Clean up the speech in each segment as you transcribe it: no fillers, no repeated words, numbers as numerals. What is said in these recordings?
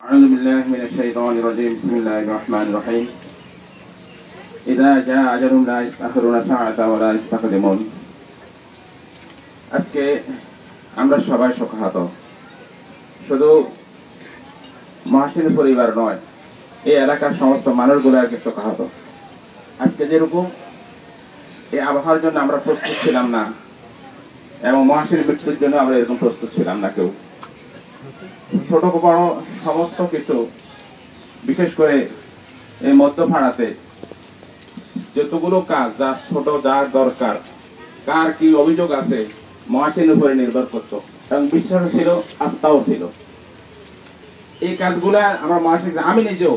أعوذ بالله من الشيطان الرجيم بسم الله الرحمن الرحيم إذا جاء أجلهم لا يستأخرون ساعة ولا يستقدمون আজকে আমরা সবাই শোকাহত, শুধু মহাসিন পরিবার নয়, এই এলাকার সমস্ত মানুষগুলো আজকে শোকাহত। আজকে যেরকম এই আবহাওয়ার জন্য আমরা প্রস্তুত ছিলাম না, এবং মহাসিন মৃত্যুর জন্য আমরা এরকম প্রস্তুত ছিলাম না কেউ। ছোট বড় সমস্ত কিছু, বিশেষ করে এই মধ্যপাড়াতে যতগুলো কাজ, যা ছোট যার দরকার, কার কি অভিযোগ আছে, মহাসিনের উপরে নির্ভর করতো এবং বিশ্বাস ছিল, আস্থাও ছিল। এই কাজগুলা আমরা মহাসিন, আমি নিজেও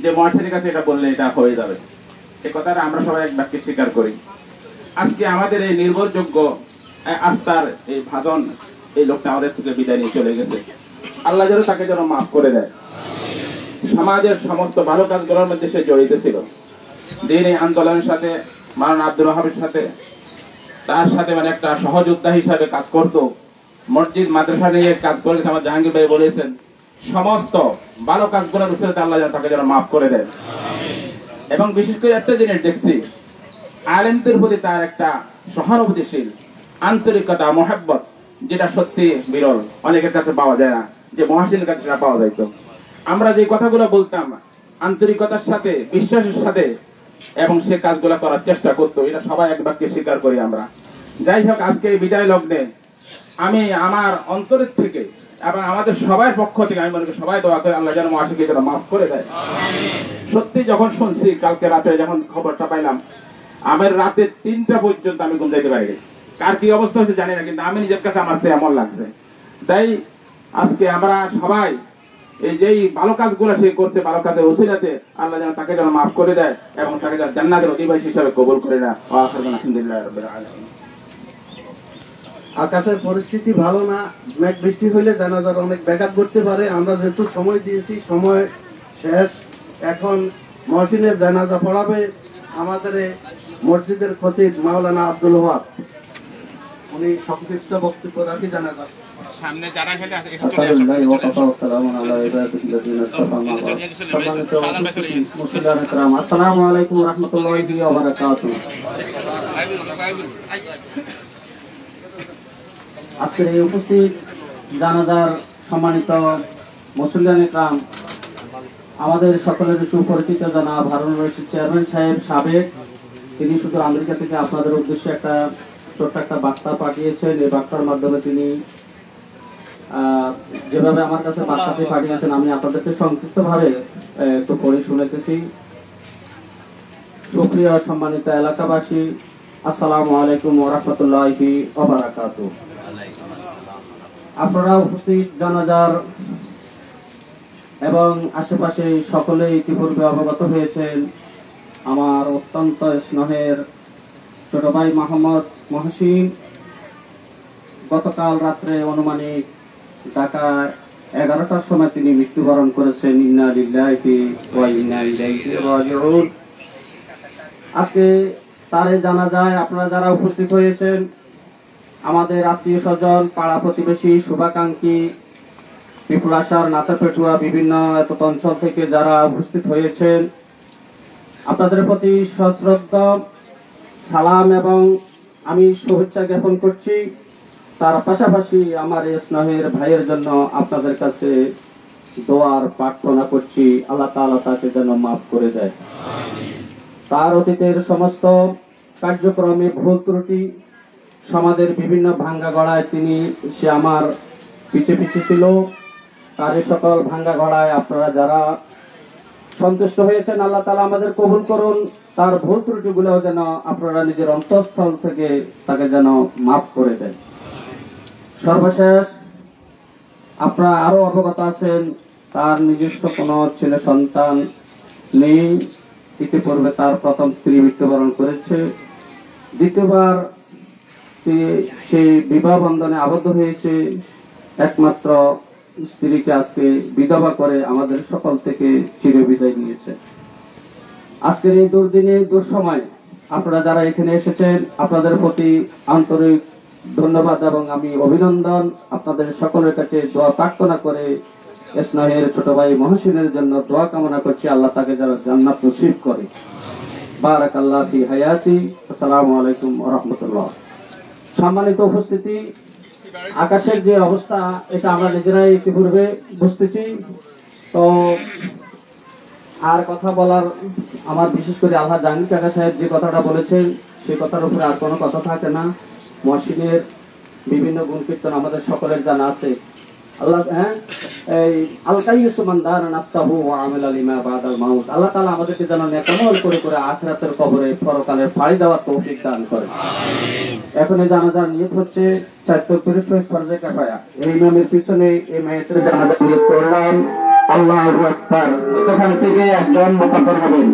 যে মহাসিনের কাছে এটা বললে এটা হয়ে যাবে, এই কথাটা আমরা সবাই এক বাক্যে স্বীকার করি। আজকে আমাদের এই নির্ভরযোগ্য আস্থার এই ভাজন এই লোকটা আমাদের থেকে বিদায় নিয়ে চলে গেছে। আল্লাহ যেন তাকে যেন মাফ করে দেয়। সমাজের সমস্ত ভালো কাজগুলোর মধ্যে সে জড়িত ছিল। দিন এই আন্দোলনের সাথে, মাওলানা আব্দুল ওয়াহাবের সাথে, তার সাথে মানে একটা সহযোদ্ধা হিসাবে কাজ করত। মসজিদ মাদ্রাসা নিয়ে কাজ করেছে। আমার জাহাঙ্গীর ভাই বলেছেন, সমস্ত ভালো কাজগুলোর উচিত আল্লাহ যেন তাকে যেন মাফ করে দেয়। এবং বিশেষ করে একটা জিনিস দেখছি, আলেমদের প্রতি তার একটা সহানুভূতিশীল আন্তরিকতা, মহাব্বত, যেটা সত্যি বিরল, অনেকের কাছে পাওয়া যায় না, যে মহাসিনের কাছে সেটা পাওয়া যাইত। আমরা যে কথাগুলো বলতাম আন্তরিকতার সাথে, বিশ্বাসের সাথে, এবং সে কাজগুলো করার চেষ্টা করতো, এটা সবাই এক বাক্যে স্বীকার করি আমরা। যাই হোক, আজকে এই বিদায় লগ্নে আমি আমার অন্তরের থেকে এবং আমাদের সবার পক্ষ থেকে আমি মনে করি সবাই দোয়া করে আল্লাহ যেন মহাসিনকে যেন মাফ করে দেয়। সত্যি যখন শুনছি, কালকে রাতে যখন খবরটা পাইলাম, আমার রাতে 3টা পর্যন্ত আমি ঘুম যাইতে পারি। কার কি অবস্থা হচ্ছে জানি না, কিন্তু আমি নিজের কাছে আমার এমন লাগছে। তাই আজকে আমরা সবাই এই যেই ভালো কাজগুলো সে করছে, ভালো কাজের ওসিলাতে আল্লাহ যেন তাকে যেন মাফ করে দেয় এবং তাকে যেন জান্নাতের অধিবাসী হিসাবে কবুল করে না। আলহামদুলিল্লাহ রাব্বিল আলামিন। আকাশের পরিস্থিতি ভালো না, মেঘ বৃষ্টি হইলে জানাজার অনেক ব্যাঘাত ঘটতে পারে। আমরা যেহেতু সময় দিয়েছি, সময় শেষ। এখন মহসিনের জানাজা পড়াবে আমাদের মসজিদের খতিব মাওলানা আব্দুল ওয়াহাব। উনি সংক্ষিপ্ত বক্তব্য রাখি জানাজা সামনে যারা খেলে আছে। আসসালামু আলাইকুম ওয়া রাহমাতুল্লাহি ওয়া বারাকাতুহু। আজকের এই উপস্থিত জানাজার সম্মানিত মুসল্লিয়ান ইকরাম, আমাদের সকলের সুপরিচিত জনাব হারুন রশিদ চেয়ারম্যান সাহেব সাবেক, তিনি শুধু আমেরিকা থেকে আপনাদের উদ্দেশ্যে একটা ছোট্ট একটা বার্তা পাঠিয়েছেন। এই বার্তার মাধ্যমে তিনি যেভাবে আমার কাছে বার্তাটি পাঠিয়েছেন, আমি আপনাদেরকে সংক্ষিপ্ত ভাবে একটু পড়ে শুনেতেছি। সুপ্রিয় সম্মানিত এলাকাবাসী, আসসালামু আলাইকুম ওয়া রাহমাতুল্লাহি ওয়া বারাকাতুহু। আপনারা উপস্থিত জানাজার এবং আশেপাশে সকলে ইতিপূর্বে অবগত হয়েছেন, আমার অত্যন্ত স্নেহের ছোট ভাই মোহাম্মদ মহসিন গতকাল রাত্রে অনুমানিক ঢাকা 11টার সময় তিনি মৃত্যুবরণ করেছেন। ইন্না লিল্লাহি ওয়া ইন্না ইলাইহি রাজিউন। আজকে তার জানাজায় আপনারা যারা উপস্থিত হয়েছেন, আমাদের আত্মীয় স্বজন, পাড়া প্রতিবেশী, শুভাকাঙ্ক্ষী, পিপুলাসার, নাচাপেটুয়া, বিভিন্ন অঞ্চল থেকে যারা উপস্থিত হয়েছেন, আপনাদের প্রতি সশ্রদ্ধ সালাম এবং আমি শুভেচ্ছা জ্ঞাপন করছি। তার পাশাপাশি আমার এই স্নেহের ভাইয়ের জন্য আপনাদের কাছে দোয়ার প্রার্থনা করছি, আল্লাহ তাআলা তাকে যেন মাফ করে দেয়। তার অতীতের সমস্ত কার্যক্রমে ভুল ত্রুটি, সমাজের বিভিন্ন ভাঙ্গা গড়ায় সে আমার পিছে পিছে ছিল। তার এই সকল ভাঙ্গা গড়ায় আপনারা যারা সন্তুষ্ট হয়েছেন, আল্লাহ তাআলা আমাদের কবুল করুন। তার ভুল ত্রুটিগুলো যেন আপনারা নিজের অন্তঃস্থল থেকে তাকে যেন মাফ করে দেন। সর্বশেষ, আপনারা আরো অবগত আছেন, তার নিজস্ব কোনো ছেলে সন্তান নেই। ইতিপূর্বে তার প্রথম স্ত্রী মৃত্যুবরণ করেছে। দ্বিতীয়বার সে বিবাহ বন্ধনে আবদ্ধ হয়েছে। একমাত্র স্ত্রীকে আজকে বিধবা করে আমাদের সকল থেকে চিরবিদায় নিয়েছে। আজকের এই দুর্দিনে, দুঃসময় আপনারা যারা এখানে এসেছেন, আপনাদের প্রতি আন্তরিক ধন্যবাদ এবং আমি অভিনন্দন। আপনাদের সকলের কাছে দোয়া প্রার্থনা করে স্নেহের ছোট ভাই মহসিনের জন্য দোয়া কামনা করছি, আল্লাহ তাকে যারা জান্নাত নসিব করে। বারাকাল্লাহ ফি হায়াতি। আসসালামু আলাইকুম ওয়া রাহমাতুল্লাহ। সম্মানিত উপস্থিতি, আকাশের যে অবস্থা এটা আমরা নিজেরাই ইতিপূর্বে বুঝতেছি। তো আর কথা বলার আমার বিশেষ করে আল্লাহ জাহাঙ্গীর কাকা সাহেব যে কথাটা বলেছেন সেই কথার উপরে আর কোনো কথা থাকে না। মহসিনের বিভিন্ন গুণ কীর্তন আমাদের সকলের জানা আছে। আল্লাহ আল্লাহ তাআলা আমাদেরকে যেন নেকামল করে করে আখিরাতের কবরে পরকালের পাড়ি দেওয়ার তৌফিক দান করে। এখন এই জানাজার নিয়ত হচ্ছে এই ইমামের পিছনে এই মেয়েদের জানাজার নিয়ত করলাম। আল্লাহু আকবার। এখান থেকে একজন মুকাদ্দার হবেন।